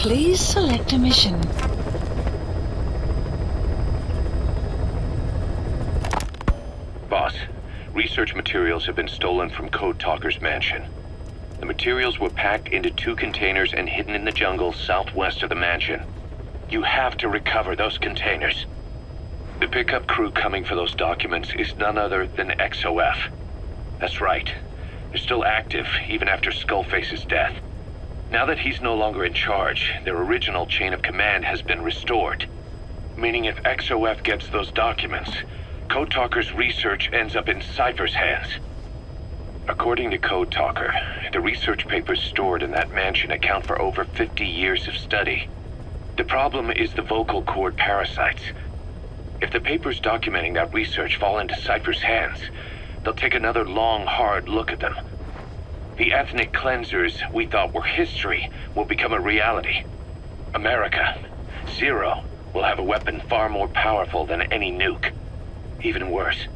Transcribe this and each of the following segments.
Please select a mission. Boss, research materials have been stolen from Code Talker's mansion. The materials were packed into 2 containers and hidden in the jungle southwest of the mansion. You have to recover those containers. The pickup crew coming for those documents is none other than XOF. That's right. They're still active, even after Skullface's death. Now that he's no longer in charge, their original chain of command has been restored. Meaning if XOF gets those documents, Code Talker's research ends up in Cypher's hands. According to Code Talker, the research papers stored in that mansion account for over 50 years of study. The problem is the vocal cord parasites. If the papers documenting that research fall into Cypher's hands, they'll take another long, hard look at them. The ethnic cleansers we thought were history will become a reality. America, Zero, will have a weapon far more powerful than any nuke. Even worse,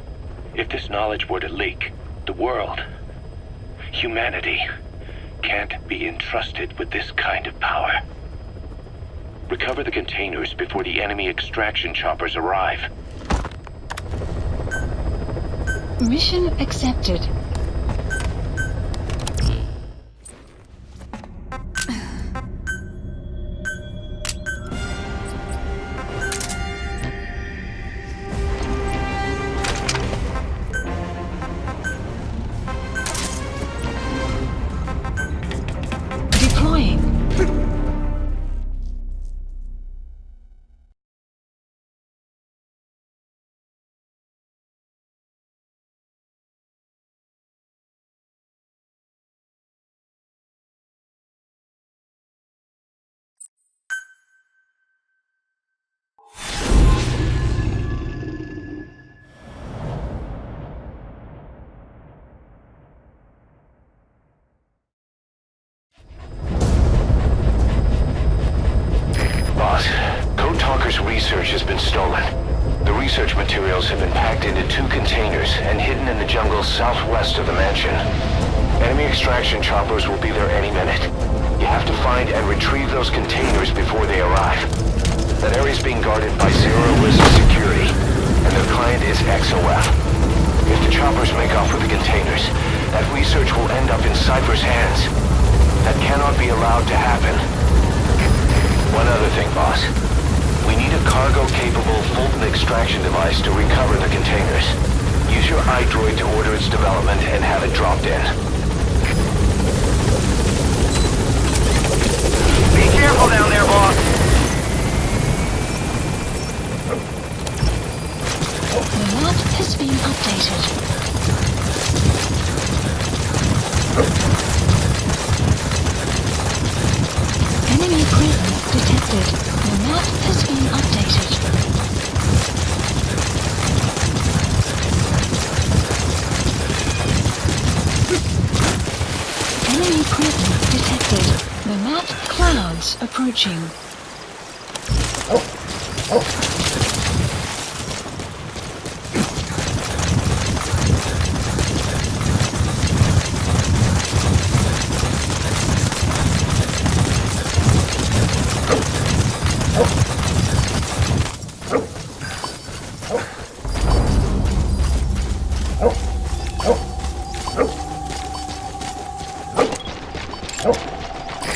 if this knowledge were to leak, the world, humanity, can't be entrusted with this kind of power. Recover the containers before the enemy extraction choppers arrive. Mission accepted. Deploying. Boss, Code Talker's research has been stolen. The research materials have been packed into 2 containers and hidden in the jungle southwest of the mansion. Enemy extraction choppers will be there any minute. You have to find and retrieve those containers before they arrive. That area is being guarded by Zero-Risk Security, and their client is XOF. If the choppers make off with the containers, that research will end up in Cypher's hands. That cannot be allowed to happen. One other thing, boss. We need a cargo-capable Fulton extraction device to recover the containers. Use your iDroid to order its development and have it dropped in. Be careful down there, boss! The map has been updated. Enemy presence detected. The map has been updated. Enemy presence detected. The map clouds approaching.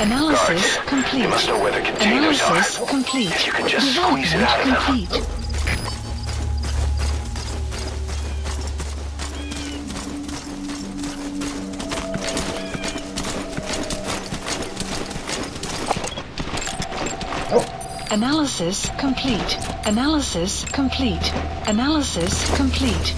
Analysis complete. You must know where the containers Analysis are. complete. If you can just squeeze it out of them. Complete. Analysis complete. Analysis complete. Analysis complete.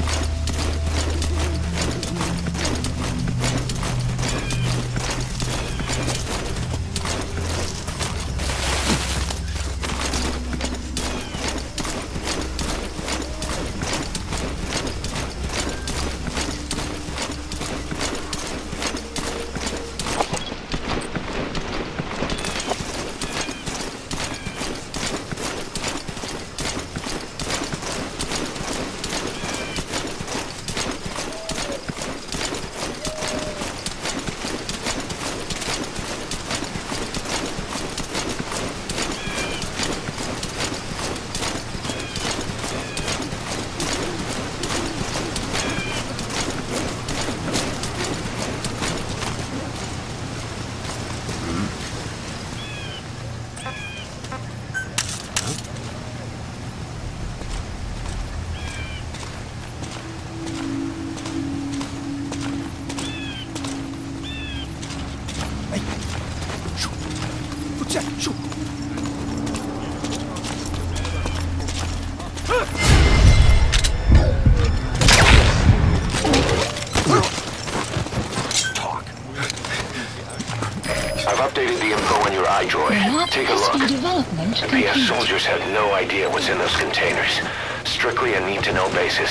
I've updated the info on your iDroid. Not Take a SP look. development The PS complete. soldiers have no idea what's in those containers. Strictly a need-to-know basis.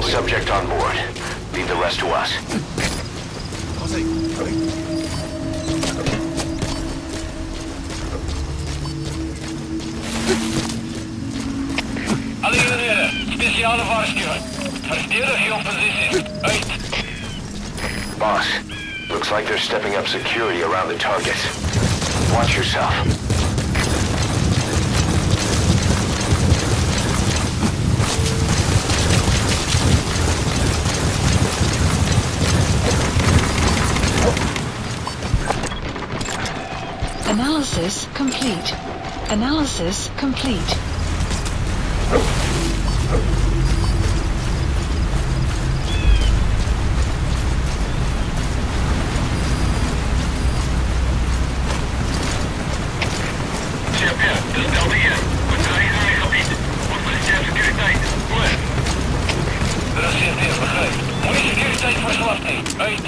Subject on board. Leave the rest to us. Alle eenheden, speciale waarschuwing. Verdedig your position. Uit. Boss, looks like they're stepping up security around the targets. Watch yourself. Analysis complete. Analysis complete. CP, dus Delta hier. We dreigen aangebied. Wat voor securiteit. Goed. Dat is CP, begrijp. Mooie securiteit voor verwachting. Uit.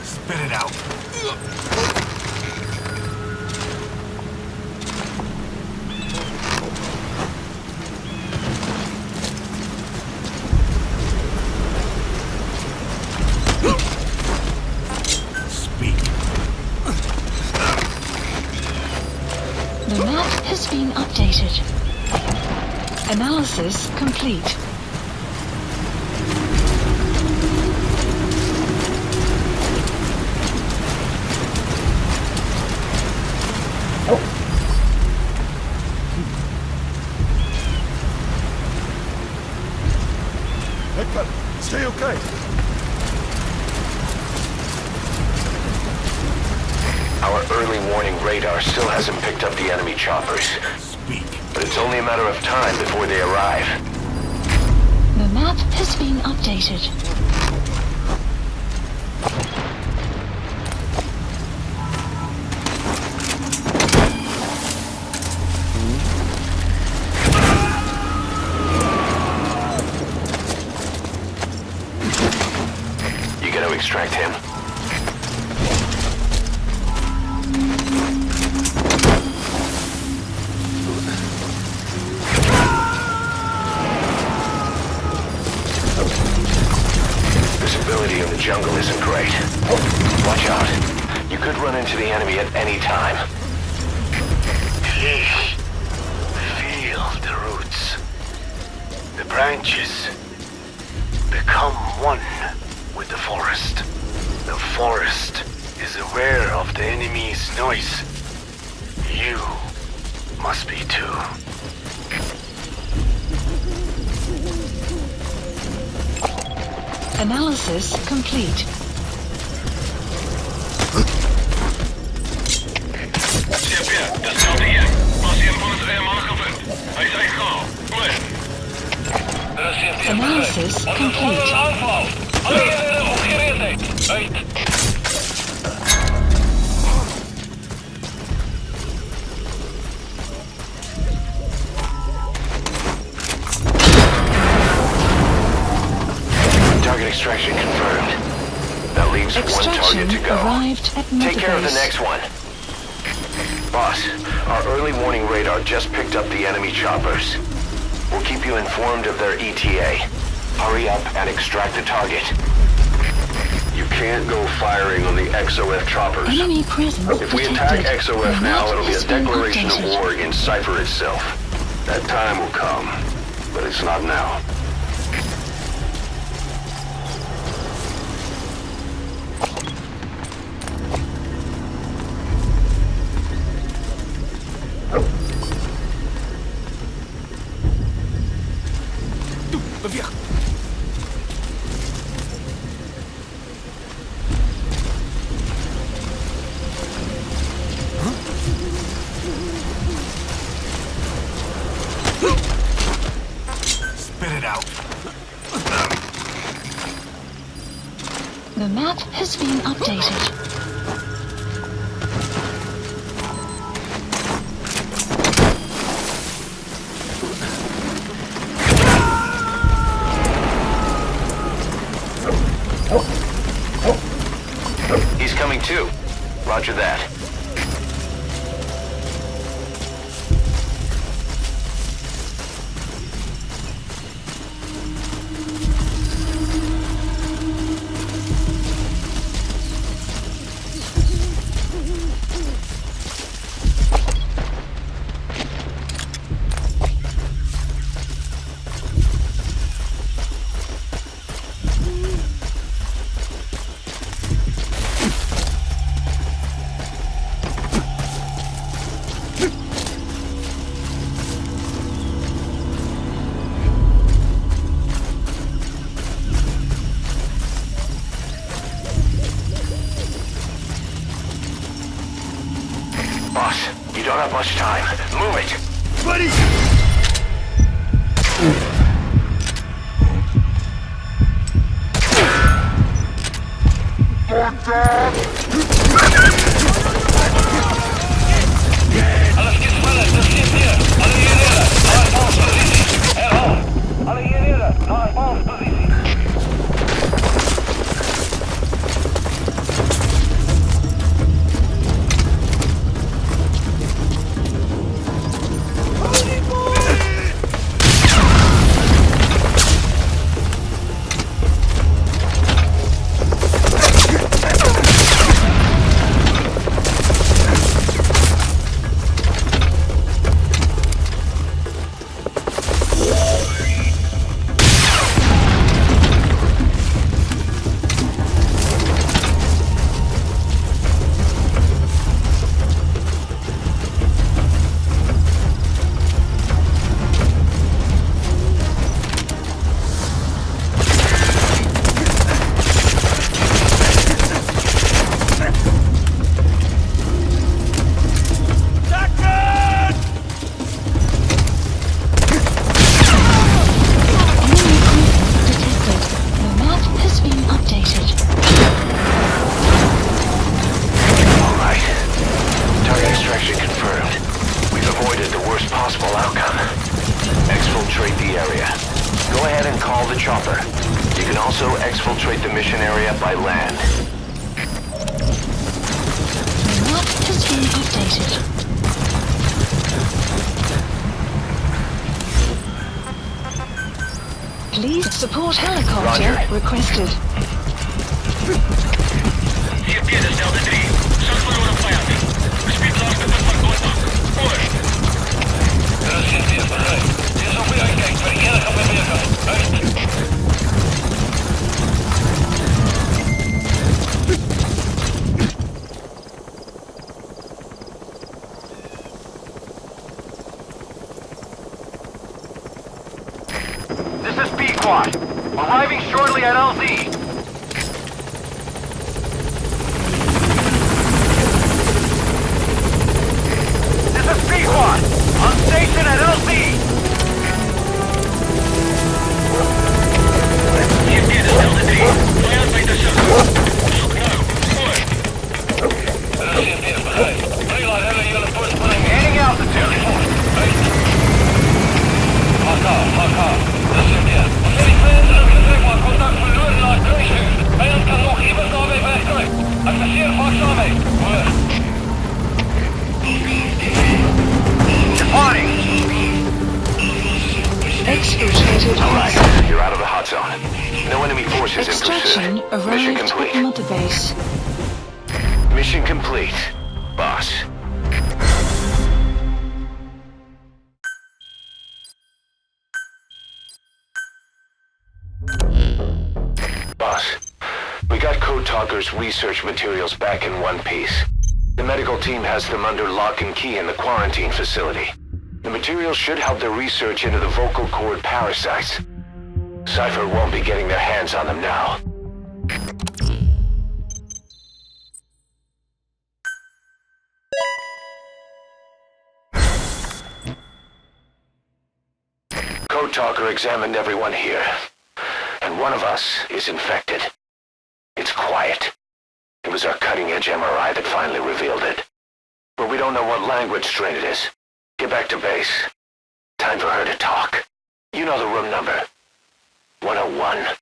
Spit it out. Speak. The map has been updated. Analysis complete. Stay okay. Our early warning radar still hasn't picked up the enemy choppers. Speak. But it's only a matter of time before they arrive. The map has been updated. You gotta extract him. Visibility in the jungle isn't great. Watch out. You could run into the enemy at any time. Please, feel the roots, the branches. Become one with the forest. The forest is aware of the enemy's noise. You must be too. Analysis complete. CP, dat is Delta hier. Passie van het mannen gevonden. Hij is echt gauw. Goed. Dat is CP, Analysis begrijp. complete. Een aanval. Alle eenheden op gereedheid. Uit. Target extraction confirmed. That leaves one Extraction target to go. arrived at Take care of the Motherbase. next one. Boss, our early warning radar just picked up the enemy choppers. We'll keep you informed of their ETA. Hurry up and extract the target. You can't go firing on the XOF choppers. Enemy presence If we attack detected. XOF The now, map it'll be a has been declaration of updated. war against Cypher itself. That time will come, but it's not now. The map has been updated. He's coming too. Roger that. Boss, you don't have much time. Move it! Buddy! Alles geht schneller, das steht hier. Alle hierher, nach Baupositie. Heraus! Alle hierher, nach Baupositie. Exfiltrate the area. Go ahead and call the chopper. You can also exfiltrate the mission area by land. The map has been updated. Please support helicopter Roger. requested. Hier Peter, Delta 3. Zag verloren vijanden. Bespied laatste punt van contact. Voor. Dat is hier begrijp. Dit is ook weer uitkijkt waar die erg op en weer gaat. Uit. This is B-Quad. Arriving shortly at LZ. This is B-Quad. On station at LZ. Hier Peter, Delta 3. Vijand bij de zak. Zoek nou. Voor. Dat is hier begrijp. Prelaat hebben jullie voorspanning. Heading altitude. Uit. HK. Dat is hier. Als jullie vijanden een getrek maar contact verloren laat terugsturen. Vijand kan nog iemand daarmee wegkomen. Adresseer vast daarmee. Voor. Departing. Exfiltrated Alright, house. you're out of the hot zone. No enemy forces in Extraction pursuit. Mission arrived at complete. Mother Base. Mission complete, boss. Boss, we got Code Talker's research materials back in one piece. The medical team has them under lock and key in the quarantine facility. The materials should help their research into the vocal cord parasites. Cypher won't be getting their hands on them now. Code Talker examined everyone here, and one of us is infected. It's quiet. It was our cutting-edge MRI that finally revealed it. But we don't know what language strain it is. Get back to base. Time for her to talk. You know the room number. 101.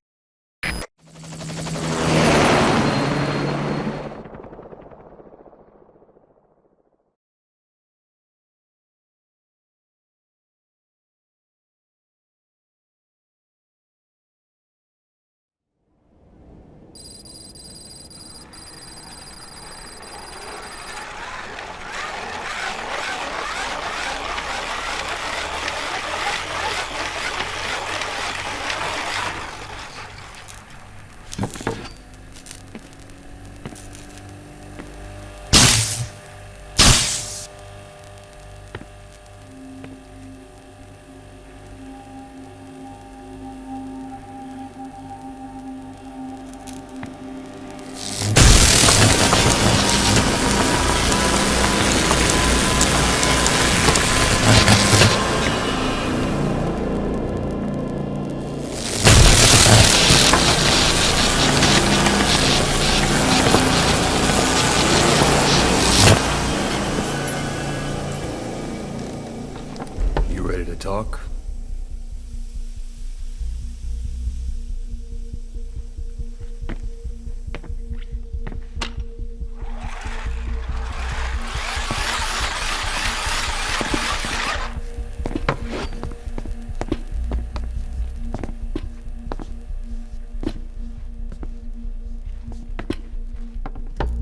Talk?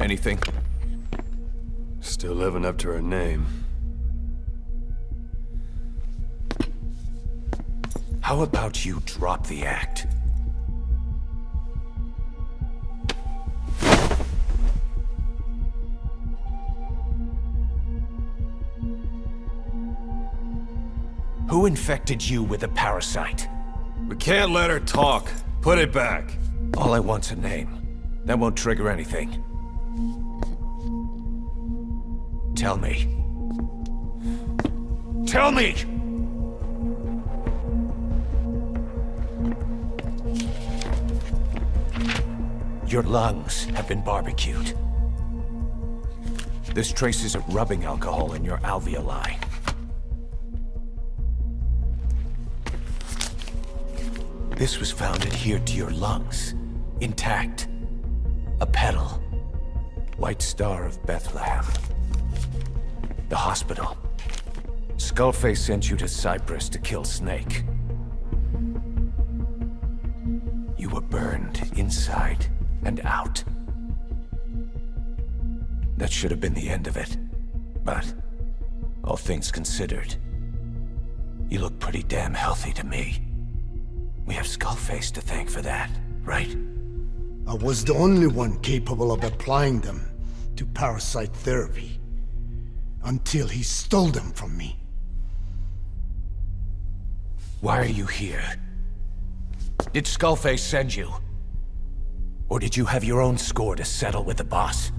Anything? Still living up to her name. How about you drop the act? Who infected you with a parasite? We can't let her talk. Put it back. All I want's a name. That won't trigger anything. Tell me. Tell me! Your lungs have been barbecued. There's traces of rubbing alcohol in your alveoli. This was found adhered to your lungs, intact. A petal. White Star of Bethlehem. The hospital. Skullface sent you to Cyprus to kill Snake. You were burned inside and out. That should have been the end of it. But, all things considered, you look pretty damn healthy to me. We have Skullface to thank for that, right? I was the only one capable of applying them to parasite therapy. Until he stole them from me. Why are you here? Did Skullface send you? Or did you have your own score to settle with the boss?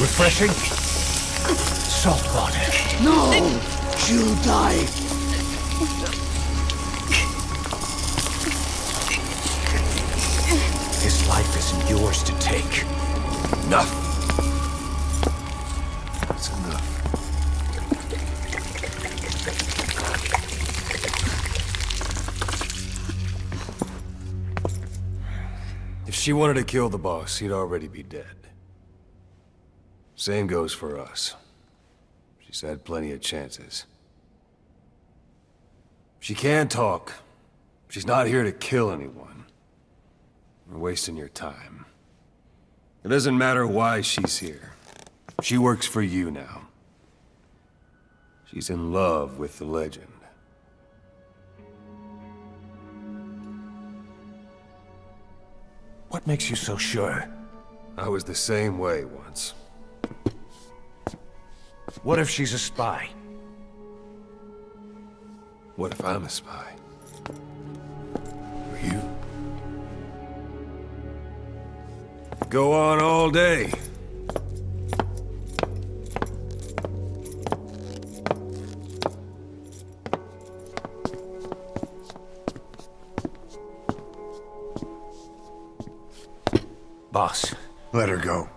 Refreshing? Salt water. No! She'll die! This life isn't yours to take. Enough! That's enough. If she wanted to kill the boss, he'd already be dead. Same goes for us. She's had plenty of chances. She can talk. She's not here to kill anyone. You're wasting your time. It doesn't matter why she's here. She works for you now. She's in love with the legend. What makes you so sure? I was the same way once. What if she's a spy? What if I'm a spy? Or you? Go on all day. Boss, Let her go.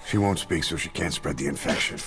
She won't speak, so she can't spread the infection.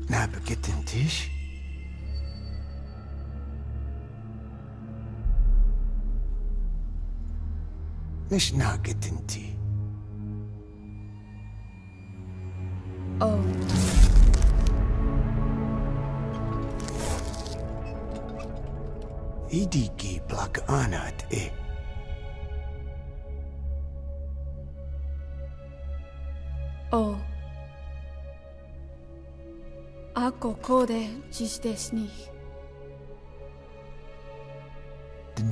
نابقة انتش؟ مش ناقة انتي؟ Oh. إيديكي بلاك آنات إيه؟ Oh. Ako kode dziś desu.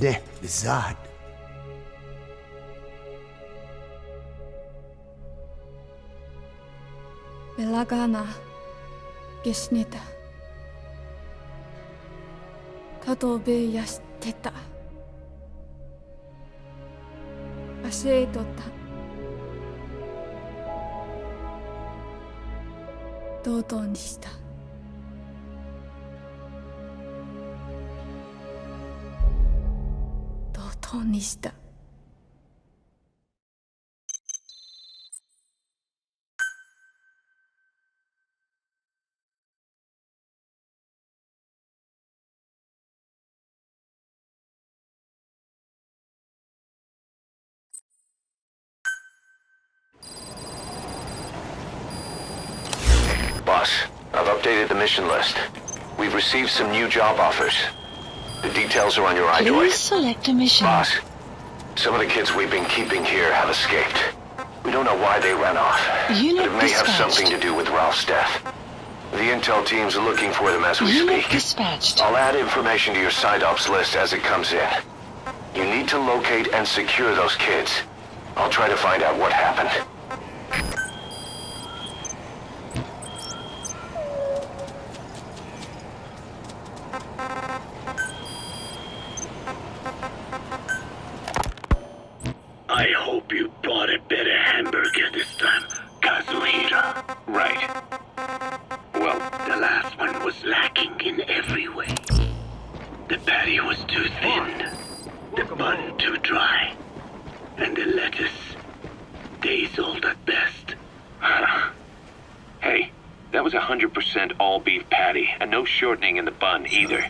ده بالزاد. Belagana gesnita. Katobe yasteta. Aseitota. Dodoにした。dodoにした。Boss, I've updated the mission list. We've received some new job offers. The details are on your iDroid. Please select a mission. Boss, some of the kids we've been keeping here have escaped. We don't know why they ran off, Unit but it may have dispatched. something to do with Ralph's death. The intel team's looking for them as we Unit speak. dispatched. I'll add information to your side ops list as it comes in. You need to locate and secure those kids. I'll try to find out what happened. I hope you bought a better hamburger this time, Kazuhira. Right. Well, the last one was lacking in every way. The patty was too thin, the bun too dry, and the lettuce days old at best. Hey, that was 100% all beef patty, and no shortening in the bun either.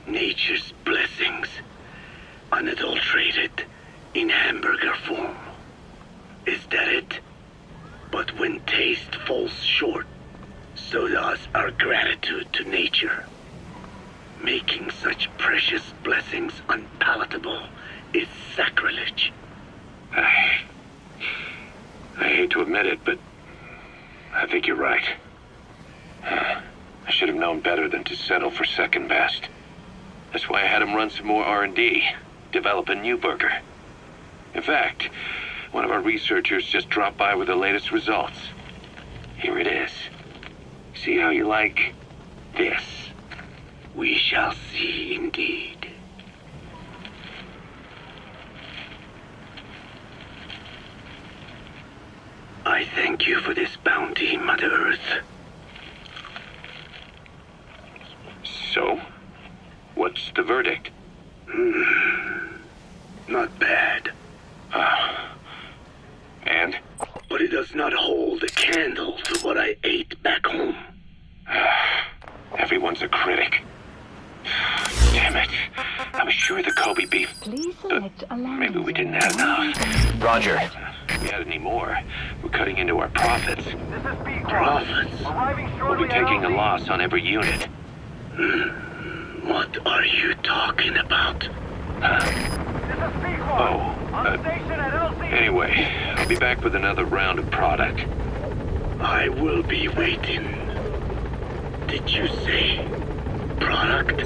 Nature's blessings, unadulterated, in hamburger form. Is that it? But when taste falls short, so does our gratitude to nature. Making such precious blessings unpalatable is sacrilege. I hate to admit it, but I think you're right. I should have known better than to settle for second best. That's why I had him run some more R&D, develop a new burger. In fact, one of our researchers just dropped by with the latest results. Here it is. See how you like this? We shall see indeed. I thank you for this bounty, Mother Earth. So, what's the verdict? Not bad, And? but it does not hold a candle to what I ate back home. Everyone's a critic. Damn it. I was sure the Kobe beef... Please select a landing. Maybe we didn't have enough. Roger. If we had any more, we're cutting into our profits. Profits. We'll be taking a loss on every unit. What are you talking about? Anyway, I'll be back with another round of product. I will be waiting. Did you say product?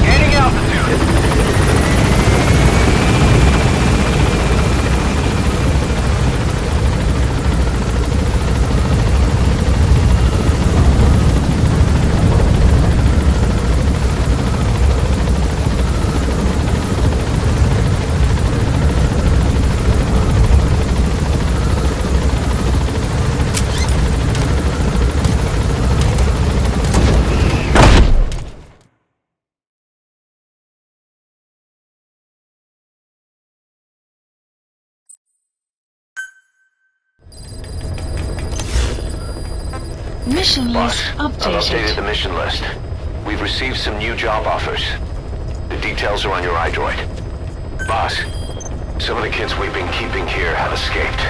Gaining altitude. Mission Boss, list I've updated updated. the mission list. We've received some new job offers. The details are on your iDroid. Boss, some of the kids we've been keeping here have escaped.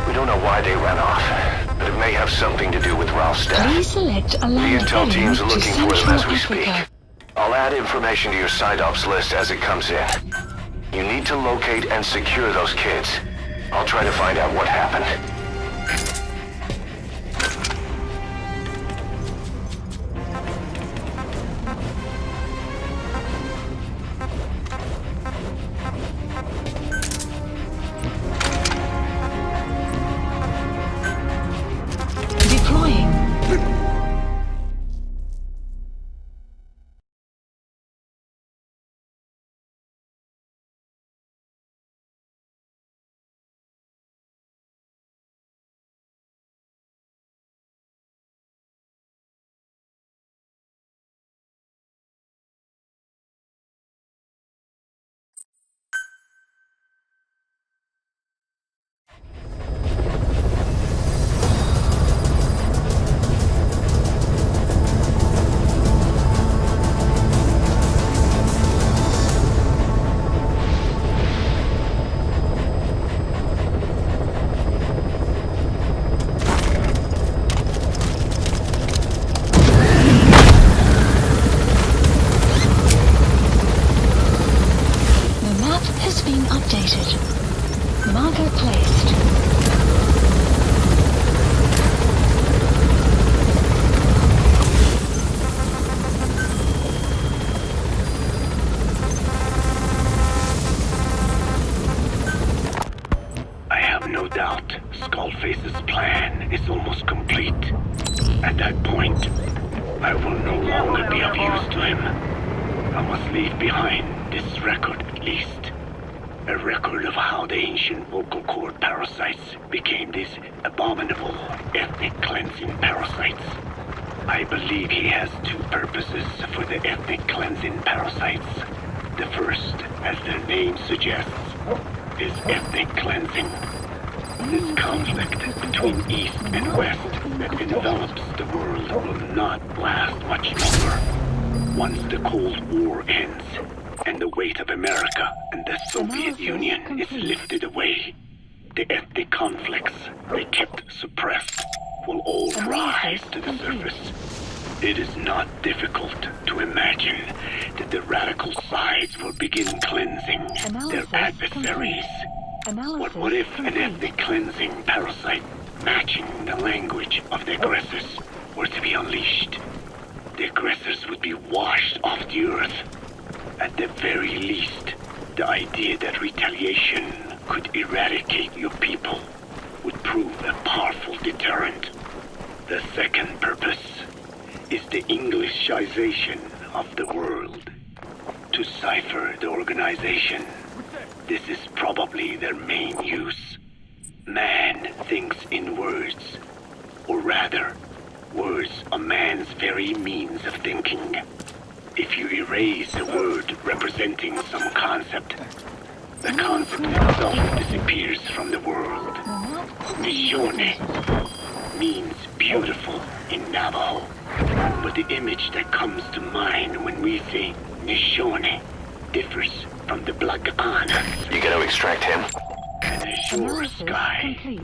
We don't know why they ran off, but it may have something to do with Ralph's death. Please select a The land intel teams are to looking for them Central as we speak. Africa. I'll add information to your side ops list as it comes in. You need to locate and secure those kids. I'll try to find out what happened. Deploying. The map has been updated. Marker placed. I have no doubt Skullface's plan is almost complete. At that point, I will no longer be of use to him. I must leave behind this record at least. A record of how the ancient vocal cord parasites became these abominable ethnic cleansing parasites. I believe he has two purposes for the ethnic cleansing parasites. The first, as their name suggests, is ethnic cleansing. This conflict between East and West that envelops the world will not last much longer. Once the Cold War ends, and the weight of America and the Soviet Union is lifted away, the ethnic conflicts they kept suppressed will all rise to the surface. It is not difficult to imagine that the radical sides will begin cleansing their adversaries. But what if an ethnic cleansing parasite matching the language of the aggressors were to be unleashed? The aggressors would be washed off the earth. At the very least, the idea that retaliation could eradicate your people would prove a powerful deterrent. The second purpose is the Englishization of the world. To cipher the organization, this is probably their main use. Man thinks in words, or rather, words are man's very means of thinking. If you erase a word representing some concept, the concept itself disappears from the world. Nishone means beautiful in Navajo, but the image that comes to mind when we say Nishone differs from the Black Anas. You gonna extract him? An azure Analysis sky, complete.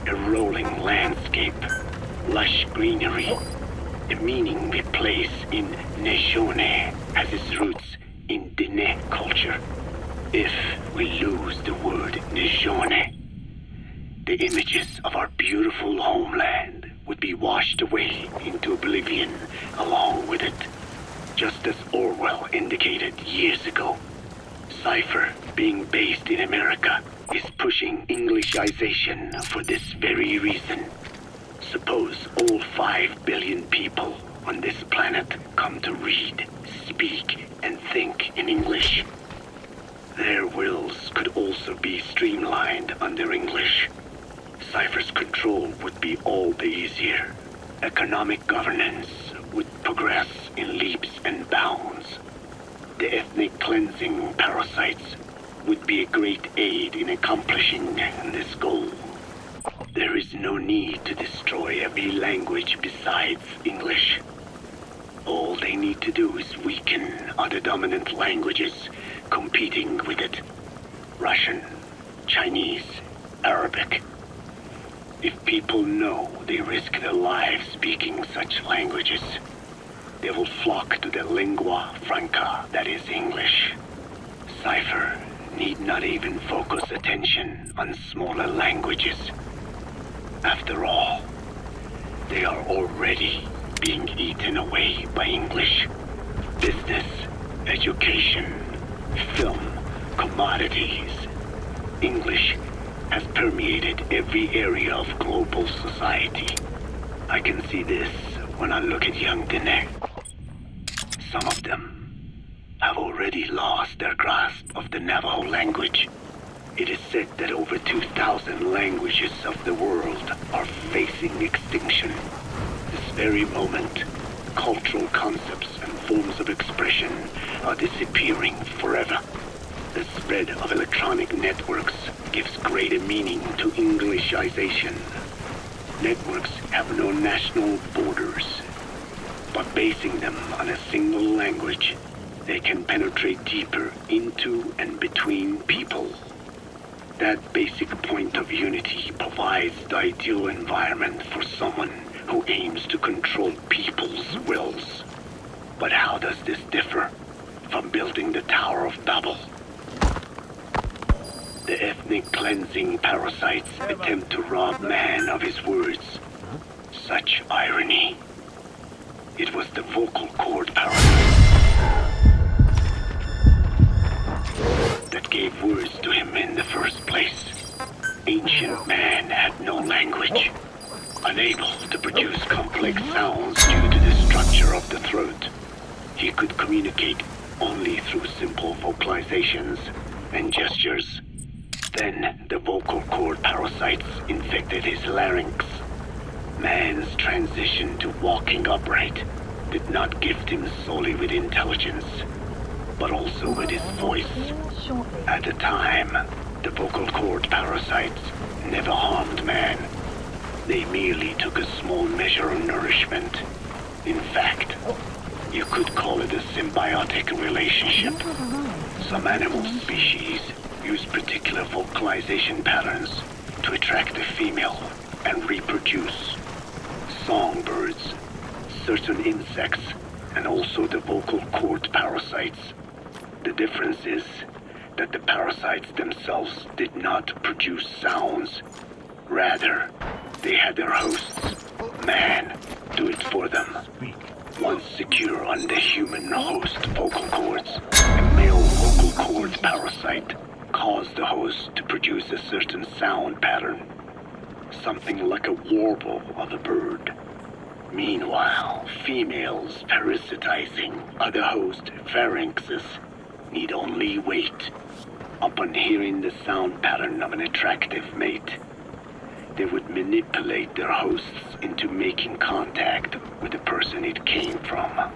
a rolling landscape, lush greenery. The meaning we place in Neshone has its roots in Dene culture. If we lose the word Neshone, the images of our beautiful homeland would be washed away into oblivion along with it. Just as Orwell indicated years ago, Cypher, being based in America, is pushing Englishization for this very reason. Suppose all 5 billion people on this planet come to read, speak, and think in English. Their wills could also be streamlined under English. Cypher's control would be all the easier. Economic governance would progress in leaps and bounds. The ethnic cleansing parasites would be a great aid in accomplishing this goal. There is no need to destroy every language besides English. All they need to do is weaken other dominant languages competing with it. Russian, Chinese, Arabic. If people know they risk their lives speaking such languages, they will flock to the lingua franca that is English. Cypher need not even focus attention on smaller languages. After all, they are already being eaten away by English. Business, education, film, commodities. English has permeated every area of global society. I can see this when I look at young Dene. Some of them have already lost their grasp of the Navajo language. It is said that over 2,000 languages of the world are facing extinction. This very moment, cultural concepts and forms of expression are disappearing forever. The spread of electronic networks gives greater meaning to Englishization. Networks have no national borders, but basing them on a single language, they can penetrate deeper into and between people. That basic point of unity provides the ideal environment for someone who aims to control people's wills. But how does this differ from building the Tower of Babel? The ethnic cleansing parasites attempt to rob man of his words. Such irony. It was the vocal cord parasite that gave words to him in the first place. Ancient man had no language, unable to produce complex sounds due to the structure of the throat. He could communicate only through simple vocalizations and gestures. Then the vocal cord parasites infected his larynx. Man's transition to walking upright did not gift him solely with intelligence, but also with his voice. At the time, the vocal cord parasites never harmed man. They merely took a small measure of nourishment. In fact, you could call it a symbiotic relationship. Some animal species use particular vocalization patterns to attract a female and reproduce. Songbirds, certain insects, and also the vocal cord parasites. The difference is that the parasites themselves did not produce sounds. Rather, they had their hosts, man, do it for them. Once secure on the human host vocal cords, a male vocal cord parasite caused the host to produce a certain sound pattern, something like a warble of a bird. Meanwhile, females parasitizing other host pharynxes need only wait. Upon hearing the sound pattern of an attractive mate, they would manipulate their hosts into making contact with the person it came from.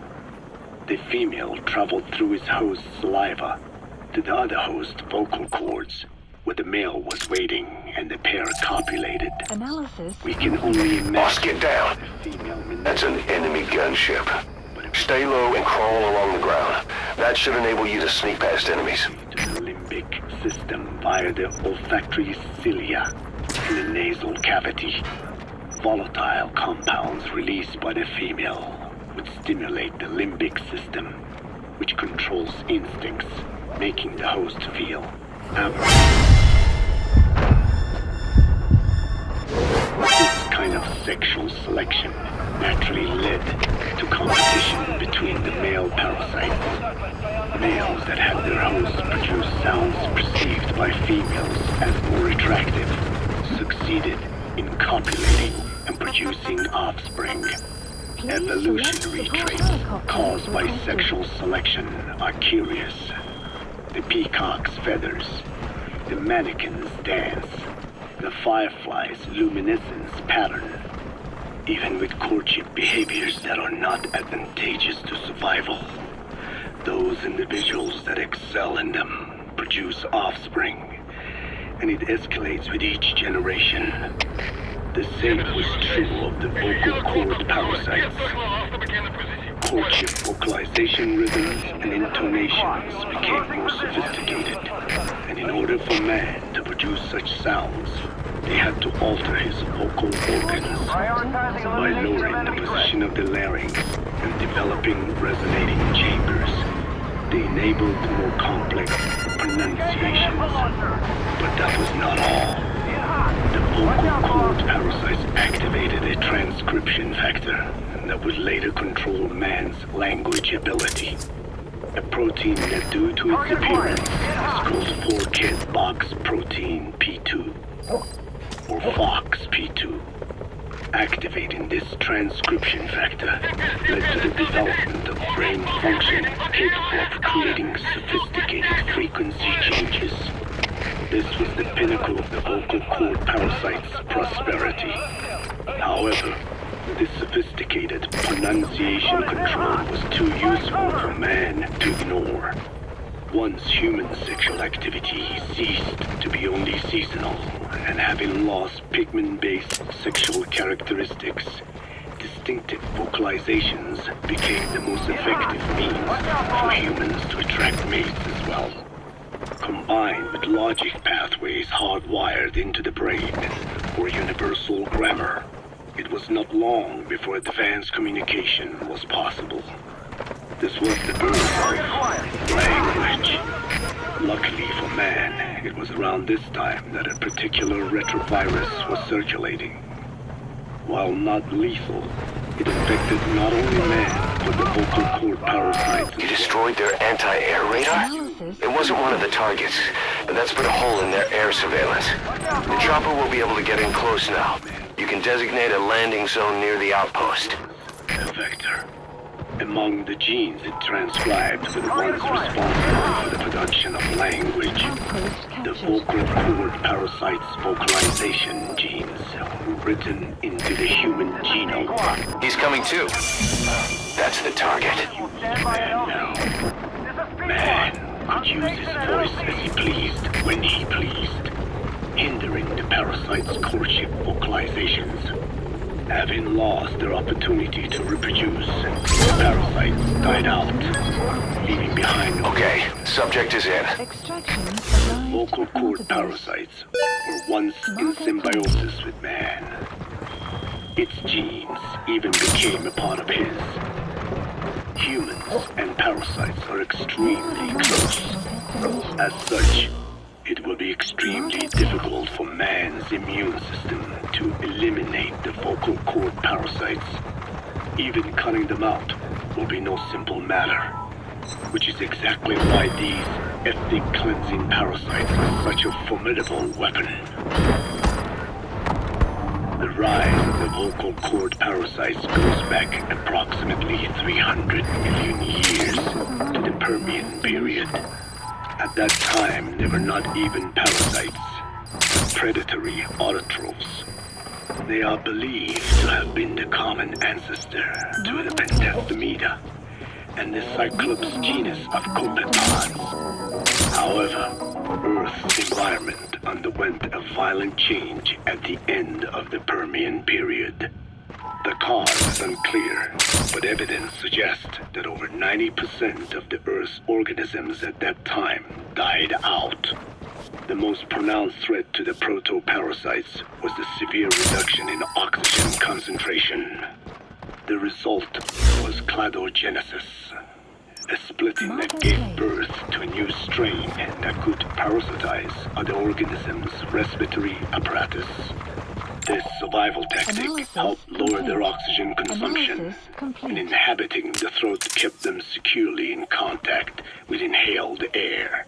The female traveled through his host's saliva to the other host's vocal cords, where the male was waiting and the pair copulated. Analysis. We can only imagine. Boss, get down. The female That's an enemy gunship. Stay low and crawl along the ground. That should enable you to sneak past enemies. To the limbic system via the olfactory cilia in the nasal cavity. Volatile compounds released by the female would stimulate the limbic system, which controls instincts, making the host feel average. This kind of sexual selection naturally led to competition between the male parasites. Males that had their hosts produce sounds perceived by females as more attractive succeeded in copulating and producing offspring. Evolutionary traits caused by sexual selection are curious. The peacock's feathers, the mannequin's dance, the firefly's luminescence pattern. Even with courtship behaviors that are not advantageous to survival, those individuals that excel in them produce offspring, and it escalates with each generation. The same was true of the vocal cord parasites. Courtship vocalization rhythms and intonations became more sophisticated, and in order for man to produce such sounds, they had to alter his vocal organs by lowering the position of the larynx and developing resonating chambers. They enabled more complex pronunciations. But that was not all. The vocal cord parasites activated a transcription factor that would later control man's language ability. A protein that, due to its appearance, is called 4-kit box protein P2, or FOXP2. Activating this transcription factor led to the development of brain function capable of creating sophisticated frequency changes. This was the pinnacle of the vocal cord parasite's prosperity. However, this sophisticated pronunciation control was too useful for man to ignore. Once human sexual activity ceased to be only seasonal, and having lost pigment-based sexual characteristics, distinctive vocalizations became the most effective means for humans to attract mates as well. Combined with logic pathways hardwired into the brain, or universal grammar, it was not long before advanced communication was possible. This was the birth of language. Luckily for man, it was around this time that a particular retrovirus was circulating. While not lethal, it infected not only man, but the vocal cord parasites. You destroyed their anti-air radar? It wasn't one of the targets, but that's put a hole in their air surveillance. The chopper will be able to get in close now. You can designate a landing zone near the outpost. The vector. Among the genes it transcribed were the ones responsible for the production of language. The vocal cord parasite's vocalization genes were written into the human genome. He's coming too. That's the target. Man could use his voice as he pleased, when he pleased, hindering the parasite's courtship vocalizations. Having lost their opportunity to reproduce, the parasites died out, leaving behind... Okay, subject is in. Vocal cord parasites were once in symbiosis with man. Its genes even became a part of his. Humans and parasites are extremely close. As such, it will be extremely difficult for man's immune system to eliminate the vocal cord parasites. Even cutting them out will be no simple matter, which is exactly why these ethnic cleansing parasites are such a formidable weapon. The rise of the vocal cord parasites goes back approximately 300 million years to the Permian period. At that time, they were not even parasites, but predatory autotrophs. They are believed to have been the common ancestor to the Pentastemida and the Cyclops genus of copepods. However, Earth's environment underwent a violent change at the end of the Permian period. The cause is unclear, but evidence suggests that over 90% of the Earth's organisms at that time died out. The most pronounced threat to the proto-parasites was the severe reduction in oxygen concentration. The result was cladogenesis, a splitting that gave birth to a new strain that could parasitize other organisms' respiratory apparatus. This survival tactic helped lower their oxygen consumption, and inhabiting the throat kept them securely in contact with inhaled air.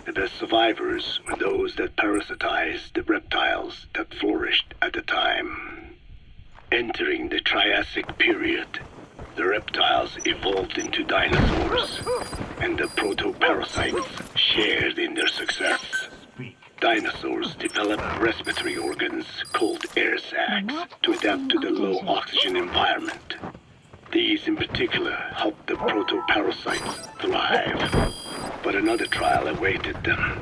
The best survivors were those that parasitized the reptiles that flourished at the time. Entering the Triassic period, the reptiles evolved into dinosaurs, and the proto-parasites shared in their success. Dinosaurs developed respiratory organs called air sacs to adapt to the low oxygen environment. These in particular helped the proto-parasites thrive. But another trial awaited them.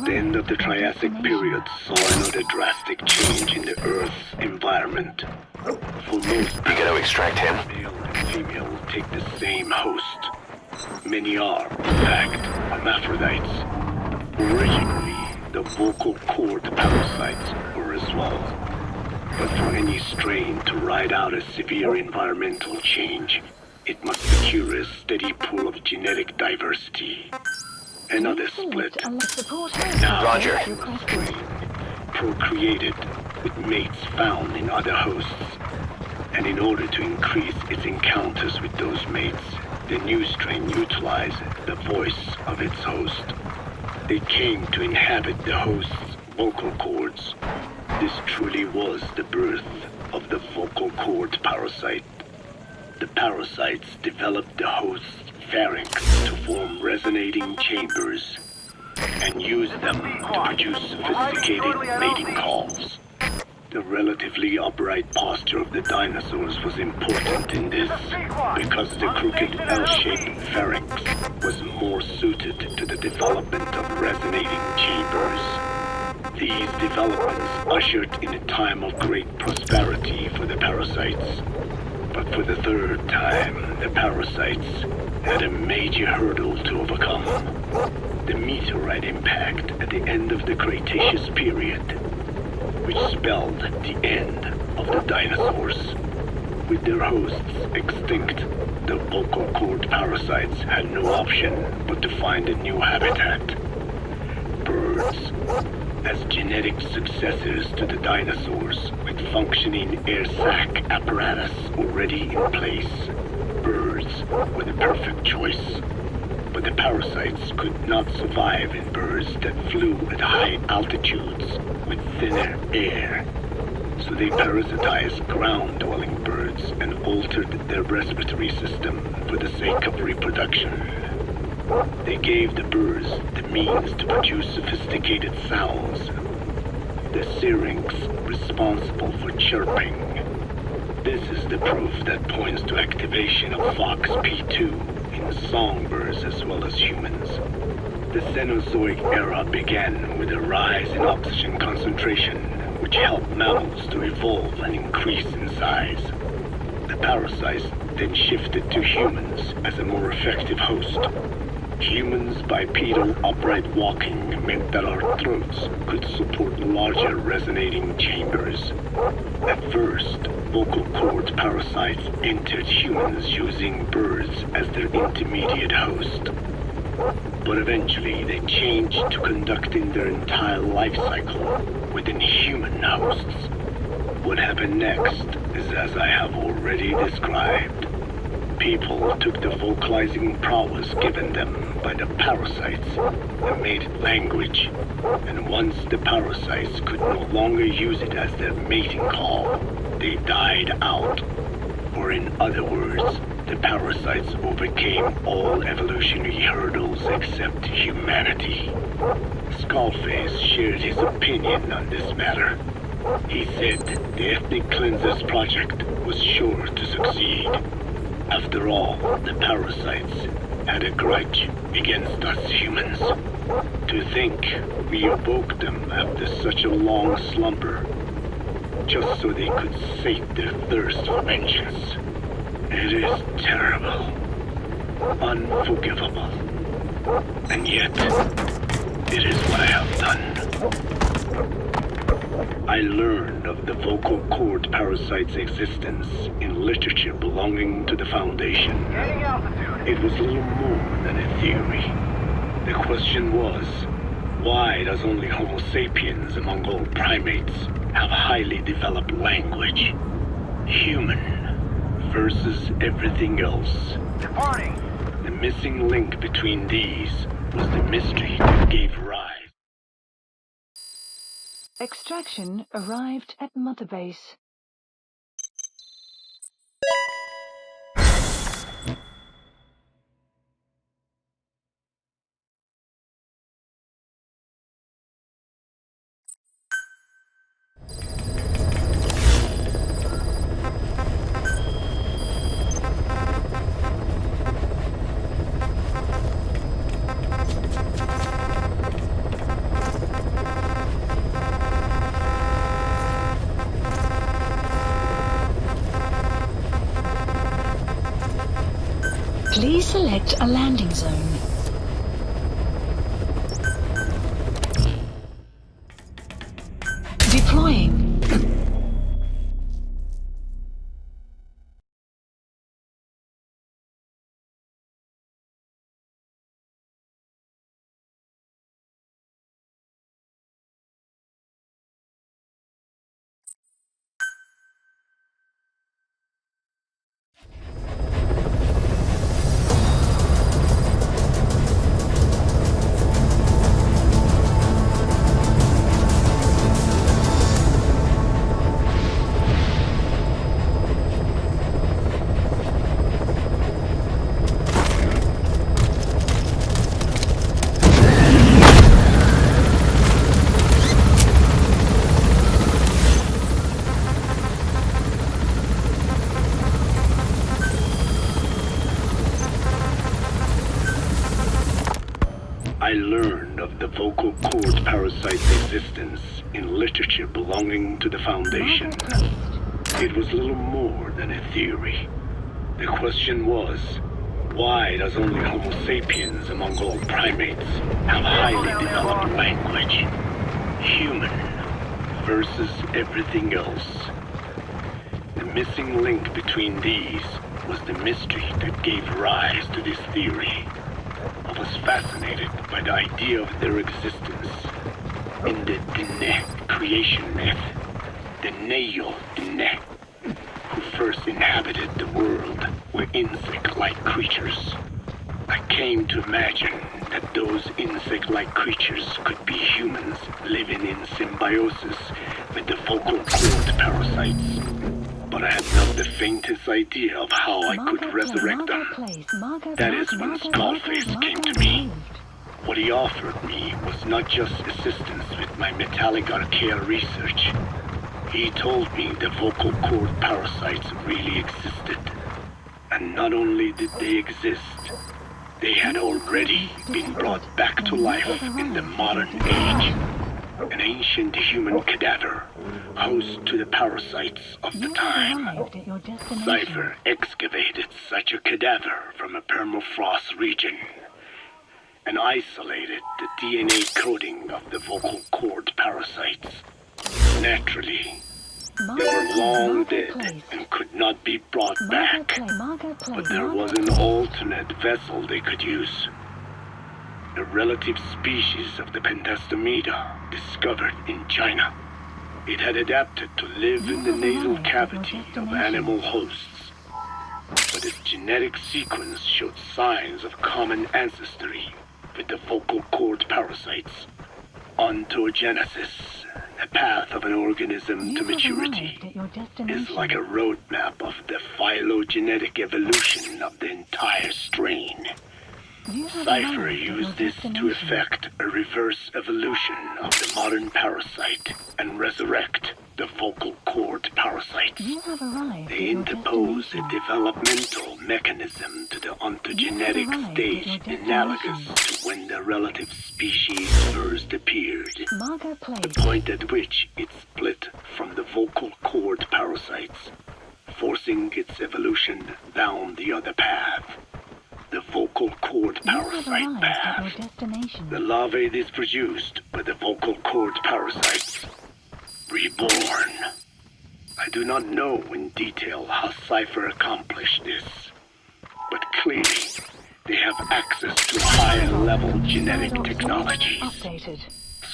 The end of the Triassic period saw another drastic change in the Earth's environment. For most You gotta extract him. male and female will take the same host. Many are, in fact, hermaphrodites. Originally, the vocal cord parasites were as well. But for any strain to ride out a severe environmental change, it must secure a steady pool of genetic diversity. Another split. Now, Roger. the strain procreated with mates found in other hosts. And in order to increase its encounters with those mates, the new strain utilized the voice of its host. They came to inhabit the host's vocal cords. This truly was the birth of the vocal cord parasite. The parasites developed the host's pharynx to form resonating chambers and used them to produce sophisticated mating calls. The relatively upright posture of the dinosaurs was important in this because the crooked L-shaped pharynx was more suited to the development of resonating chambers. These developments ushered in a time of great prosperity for the parasites. But for the third time, the parasites had a major hurdle to overcome. The meteorite impact at the end of the Cretaceous period, which spelled the end of the dinosaurs. With their hosts extinct, the vocal cord parasites had no option but to find a new habitat. Birds. As genetic successors to the dinosaurs, with functioning air sac apparatus already in place, birds were the perfect choice. But the parasites could not survive in birds that flew at high altitudes with thinner air. So they parasitized ground-dwelling birds and altered their respiratory system for the sake of reproduction. They gave the birds the means to produce sophisticated sounds. The syrinx responsible for chirping. This is the proof that points to activation of FOXP2 in songbirds as well as humans. The Cenozoic era began with a rise in oxygen concentration, which helped mammals to evolve and increase in size. The parasites then shifted to humans as a more effective host. Humans' bipedal upright walking meant that our throats could support larger resonating chambers. At first, vocal cord parasites entered humans using birds as their intermediate host. But eventually they changed to conducting their entire life cycle within human hosts. What happened next is as I have already described. People took the vocalizing prowess given them by the parasites and made it language. And once the parasites could no longer use it as their mating call, they died out. Or in other words, the parasites overcame all evolutionary hurdles except humanity. Skullface shared his opinion on this matter. He said the Ethnic Cleansers Project was sure to succeed. After all, the parasites had a grudge against us humans. To think we awoke them after such a long slumber. just so they could sate their thirst for vengeance. It is terrible, unforgivable, and yet, it is what I have done. I learned of the vocal cord parasite's existence in literature belonging to the Foundation. It was little more than a theory. The question was, why does only Homo sapiens among all primates have highly developed language? Human versus everything else. Departing. The missing link between these was the mystery that gave rise. Extraction arrived at Mother Base. Please select a landing zone. Deploying. I learned of the vocal cord parasite's existence in literature belonging to the Foundation. It was little more than a theory. The question was, why does only Homo sapiens among all primates have highly developed language? Human versus everything else. The missing link between these was the mystery that gave rise to this theory. I was fascinated by the idea of their existence in the Dene creation myth. The Neo Dene, who first inhabited the world, were insect-like creatures. I came to imagine that those insect-like creatures could be humans living in symbiosis with the vocal cord parasites. But I had not the faintest idea of how I could resurrect them. That is when Skullface came to me. What he offered me was not just assistance with my metallic archaea research. He told me the vocal cord parasites really existed. And not only did they exist, they had already been brought back to life in the modern age. An ancient human cadaver, host to the parasites of the time. Cypher excavated such a cadaver from a permafrost region and isolated the DNA coding of the vocal cord parasites. Naturally, they were long dead and could not be brought back, but there was an alternate vessel they could use. A relative species of the Pentastomida discovered in China. It had adapted to live in the nasal cavity of animal hosts, but its genetic sequence showed signs of common ancestry with the vocal cord parasites. Ontogenesis, the path of an organism to maturity, is like a roadmap of the phylogenetic evolution of the entire strain. Cypher used this to effect a reverse evolution of the modern parasite and resurrect the vocal cord parasites. They interpose a developmental mechanism to the ontogenetic stage analogous to when the relative species first appeared. The point at which it split from the vocal cord parasites, forcing its evolution down the other path. The vocal cord You have parasite arrived at path. your destination. The larvae is produced by the vocal cord parasites. Reborn. I do not know in detail how Cypher accomplished this, but clearly they have access to high-level genetic technologies. Updated.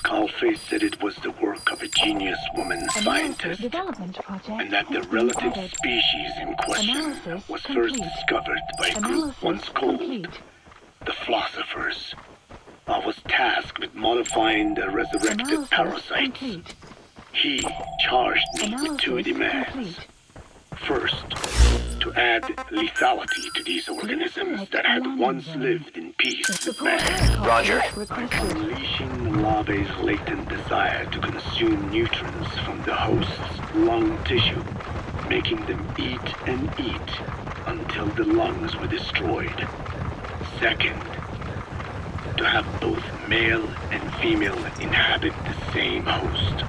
Skullface said it was the work of a genius woman Analysis scientist, development project and that the has been relative added. species in question Analysis was complete. first discovered by a group Analysis once called complete. the Philosophers. I was tasked with modifying the resurrected Analysis parasites. complete. He charged me with Analysis two demands. complete. First, to add lethality to these organisms that had once lived in peace with Support man, protocol Roger. requested. unleashing the larvae's latent desire to consume nutrients from the host's lung tissue, making them eat and eat until the lungs were destroyed. Second, to have both male and female inhabit the same host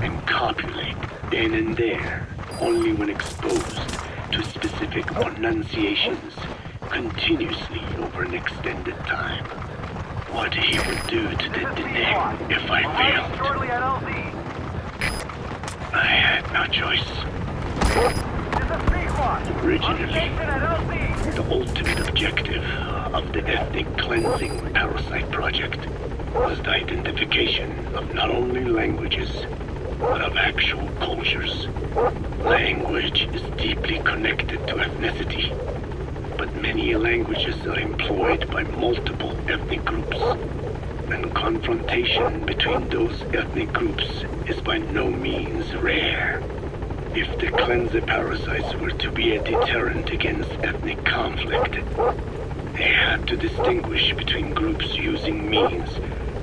and copulate then and there, only when exposed to specific pronunciations continuously over an extended time. What he would do to detonate if I failed. I had no choice. Originally, the ultimate objective of the ethnic cleansing parasite project was the identification of not only languages, but of actual cultures. Language is deeply connected to ethnicity, but many languages are employed by multiple ethnic groups, and confrontation between those ethnic groups is by no means rare. If the cleanser parasites were to be a deterrent against ethnic conflict, they had to distinguish between groups using means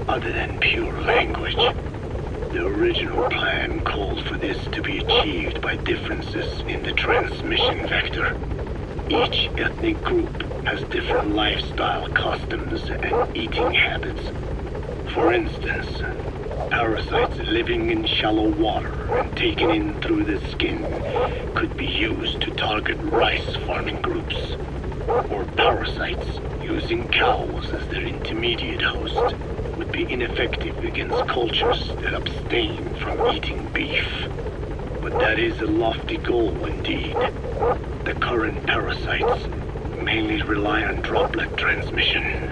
other than pure language. The original plan called for this to be achieved by differences in the transmission vector. Each ethnic group has different lifestyle customs and eating habits. For instance, parasites living in shallow water and taken in through the skin could be used to target rice farming groups, or parasites using cows as their intermediate host would be ineffective against cultures that abstain from eating beef. But that is a lofty goal indeed. The current parasites mainly rely on droplet transmission.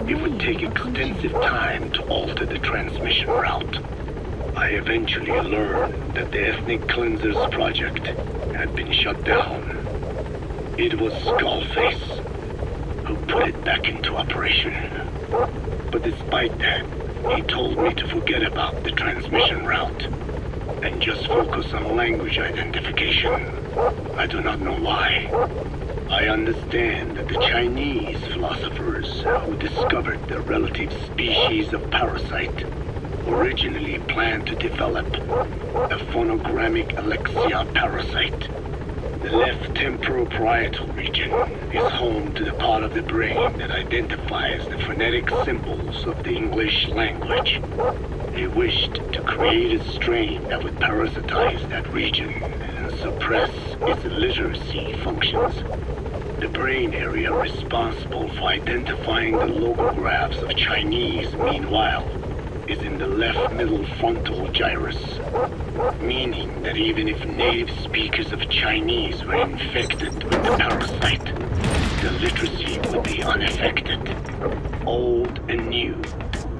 It would take extensive time to alter the transmission route. I eventually learned that the Ethnic Cleansers project had been shut down. It was Skullface who put it back into operation. But despite that, he told me to forget about the transmission route and just focus on language identification. I do not know why. I understand that the Chinese philosophers who discovered the relative species of parasite originally planned to develop a phonogrammic Alexia parasite. The left temporoparietal region is home to the part of the brain that identifies the phonetic symbols of the English language. They wished to create a strain that would parasitize that region and suppress its literacy functions. The brain area responsible for identifying the logographs of Chinese, meanwhile, is in the left middle frontal gyrus, meaning that even if native speakers of Chinese were infected with the parasite, the literacy would be unaffected. Old and new,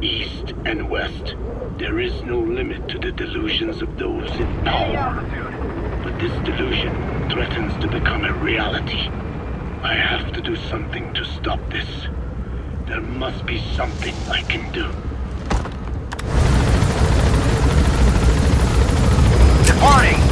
east and west, there is no limit to the delusions of those in power. But this delusion threatens to become a reality. I have to do something to stop this. There must be something I can do. Departing!